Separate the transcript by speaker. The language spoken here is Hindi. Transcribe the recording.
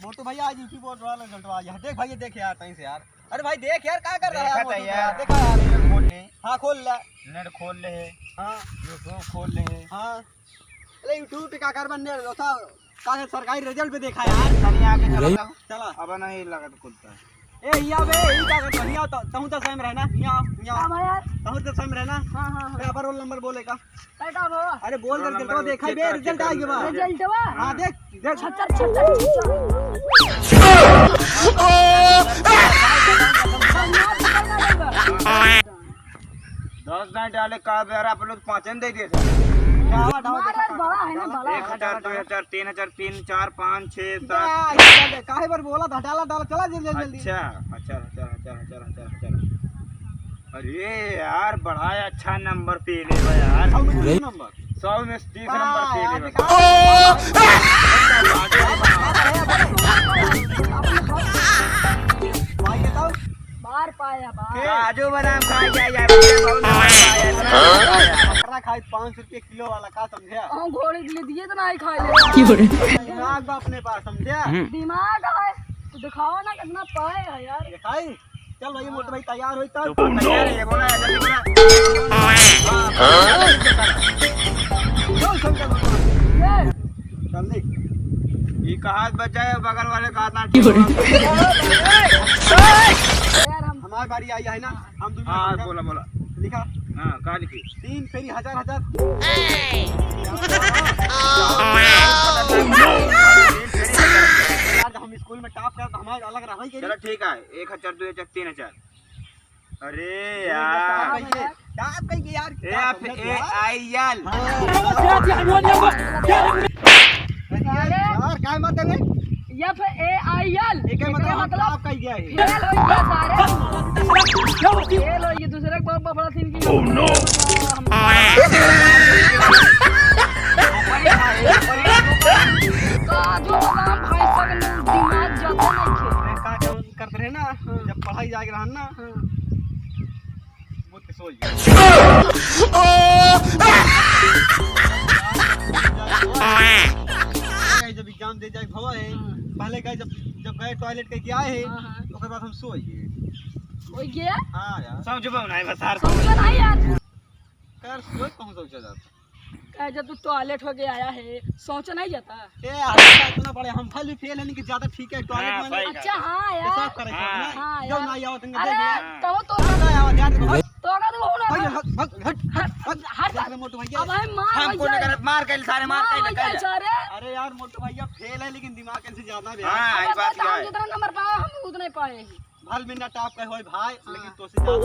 Speaker 1: मोटू भैया आज यूपी बोर्ड वाला रिजल्ट आ गया। देख भाई देख यार कहीं से यार। अरे भाई देख यार क्या कर रहा है मोटू यार। देखा यार नेट खोल ले। हां खोल ले। नेट खोल ले। हां यूट्यूब खोल ले। हां अरे यूट्यूब पे क्या कर बनने था का सरकारी रिजल्ट पे देखा यार। चलिए आगे चला चला। अब नहीं लगा तो खुलता है। ए हिया बे ई का कर बढ़िया तहु तो सेम रहना। हिया हां यार तहु तो सेम रहना। हां हां पेपर रोल नंबर बोलेगा कैसा बाबा। अरे बोल कर तो देखा बे रिजल्ट आ गया। रिजल्ट हुआ हां देख देख 10 नहीं डाले का बेरा अपन लोग 5 दे दिए थे। बड़ा है ना बड़ा 1000 2000 3000 3 4 5 6 7 काहे पर बोला था डाला डाला चला जल्दी जल्दी। अच्छा अच्छा अच्छा अच्छा अच्छा अरे यार बड़ा अच्छा नंबर पे ले यार। 100 में 30 नंबर 100 में 30 नंबर पे ले। बार पाया बार काजू बादाम खा गया यार। बकरा खाई 5 रुपए किलो वाला का समझा। हां घोड़े के लिए दिए तो नहीं खा ले। दिमाग अपने पास समझा। दिमाग है तो दिखाओ ना कितना पाए है यार। दिखाई चल भाई मोटे भाई तैयार होई तब तैयार है बोला जल्दी बोला। चल देख ये कहां बचाए बगल वाले का हाथ हमारी बारी आई है ना। हम हां बोला बोला लिखा। हां का लिखी 3 फेरी 1000 यार हम स्कूल में टॉप कर तो हमारा अलग रहा है। चलो ठीक है 1000 2000 3000। अरे यार टॉप कहीं यार एफ ए आई एल यार क्या मतलब है एफ ए आई एल एक मतलब आपका ही गया है। फेल हो गया सारे फेल हो ये दूसरे को बफड़ा सीन की। ओह नो का जो काम भाई सब दिमाग जाता नहीं थे का काम करते रहे ना जब पढ़ाई जाके रहन ना वो तो सो जब एग्जाम दे जाए भवा है पहले गए जब गए टॉयलेट के आए हैं तो उसके बाद हम सो गए। हां यार समझबो नहीं बस यार समझ नहीं यार कर सोच कौन सोचा जाता कह जब तू टॉयलेट हो गया आया है सोच नहीं जाता। ए यार इतना बड़े हम फल भी फेल है नहीं कि ज्यादा ठीक है टॉयलेट में। अच्छा हां यार सब करे हां जो ना आओ तुम देख ले तब तो ना आओ यार तो का तो होना हट हट मोटू भैया अब हम हम को कर मार के सारे मार के सारे। अरे यार मोटू भैया फेल है लेकिन दिमाग से ज्यादा है। हां ये बात है जितना नंबर पाए हम उतने पाए भल में ना टॉप का होय भाई लेकिन तो से ज्यादा